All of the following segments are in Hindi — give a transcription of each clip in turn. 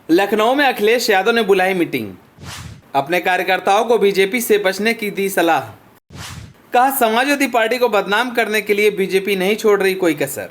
लखनऊ में अखिलेश यादव ने बुलाई मीटिंग, अपने कार्यकर्ताओं को बीजेपी से बचने की दी सलाह। कहा, समाजवादी पार्टी को बदनाम करने के लिए बीजेपी नहीं छोड़ रही कोई कसर,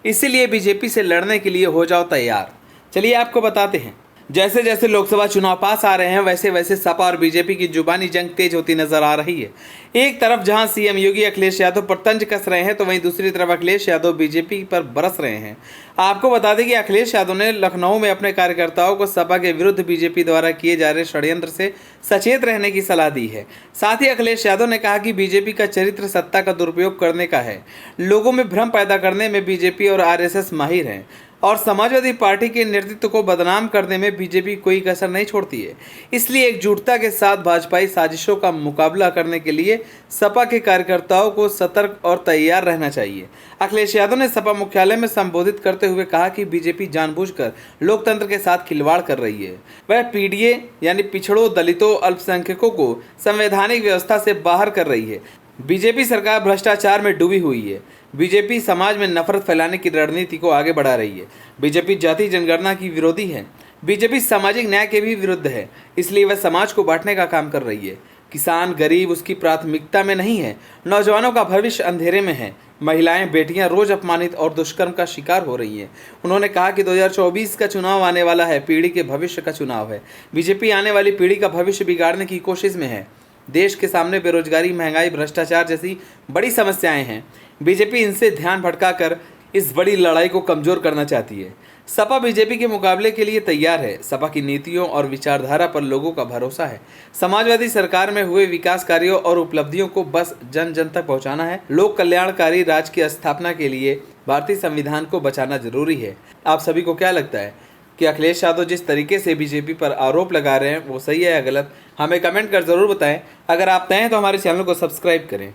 इसीलिए बीजेपी से लड़ने के लिए हो जाओ तैयार। चलिए आपको बताते हैं। जैसे जैसे लोकसभा चुनाव पास आ रहे हैं वैसे वैसे सपा और बीजेपी की जुबानी जंग तेज होती नजर आ रही है। एक तरफ जहां सीएम योगी अखिलेश यादव पर तंज कस रहे हैं तो वहीं दूसरी तरफ अखिलेश यादव बीजेपी पर बरस रहे हैं। आपको बता दें कि अखिलेश यादव ने लखनऊ में अपने कार्यकर्ताओं को सपा के विरुद्ध बीजेपी द्वारा किए जा रहे षड्यंत्र से सचेत रहने की सलाह दी है। साथ ही अखिलेश यादव ने कहा कि बीजेपी का चरित्र सत्ता का दुरुपयोग करने का है, लोगों में भ्रम पैदा करने में बीजेपी और आरएसएस माहिर हैं और समाजवादी पार्टी के नेतृत्व को बदनाम करने में बीजेपी कोई कसर नहीं छोड़ती है। इसलिए एकजुटता के साथ भाजपाई साजिशों का मुकाबला करने के लिए सपा के कार्यकर्ताओं को सतर्क और तैयार रहना चाहिए। अखिलेश यादव ने सपा मुख्यालय में संबोधित करते हुए कहा कि बीजेपी जानबूझकर लोकतंत्र के साथ खिलवाड़ कर रही है। वह पीडीए यानी पिछड़ों, दलितों, अल्पसंख्यकों को संवैधानिक व्यवस्था से बाहर कर रही है। बीजेपी सरकार भ्रष्टाचार में डूबी हुई है। बीजेपी समाज में नफरत फैलाने की रणनीति को आगे बढ़ा रही है। बीजेपी जाति जनगणना की विरोधी है। बीजेपी सामाजिक न्याय के भी विरुद्ध है, इसलिए वह समाज को बांटने का काम कर रही है। किसान, गरीब उसकी प्राथमिकता में नहीं है। नौजवानों का भविष्य अंधेरे में है। महिलाएं, बेटियां रोज अपमानित और दुष्कर्म का शिकार हो रही हैं। उन्होंने कहा कि 2024 का चुनाव आने वाला है, पीढ़ी के भविष्य का चुनाव है। बीजेपी आने वाली पीढ़ी का भविष्य बिगाड़ने की कोशिश में है। देश के सामने बेरोजगारी, महंगाई, भ्रष्टाचार जैसी बड़ी समस्याएं हैं। बीजेपी इनसे ध्यान भटकाकर इस बड़ी लड़ाई को कमजोर करना चाहती है। सपा बीजेपी के मुकाबले के लिए तैयार है। सपा की नीतियों और विचारधारा पर लोगों का भरोसा है। समाजवादी सरकार में हुए विकास कार्यों और उपलब्धियों को बस जन जन तक पहुंचाना है। लोक कल्याणकारी राज्य की स्थापना के लिए भारतीय संविधान को बचाना जरूरी है। आप सभी को क्या लगता है कि अखिलेश यादव जिस तरीके से बीजेपी पर आरोप लगा रहे हैं वो सही है या गलत? हमें कमेंट कर जरूर बताएं। अगर आप नए हैं तो हमारे चैनल को सब्सक्राइब करें।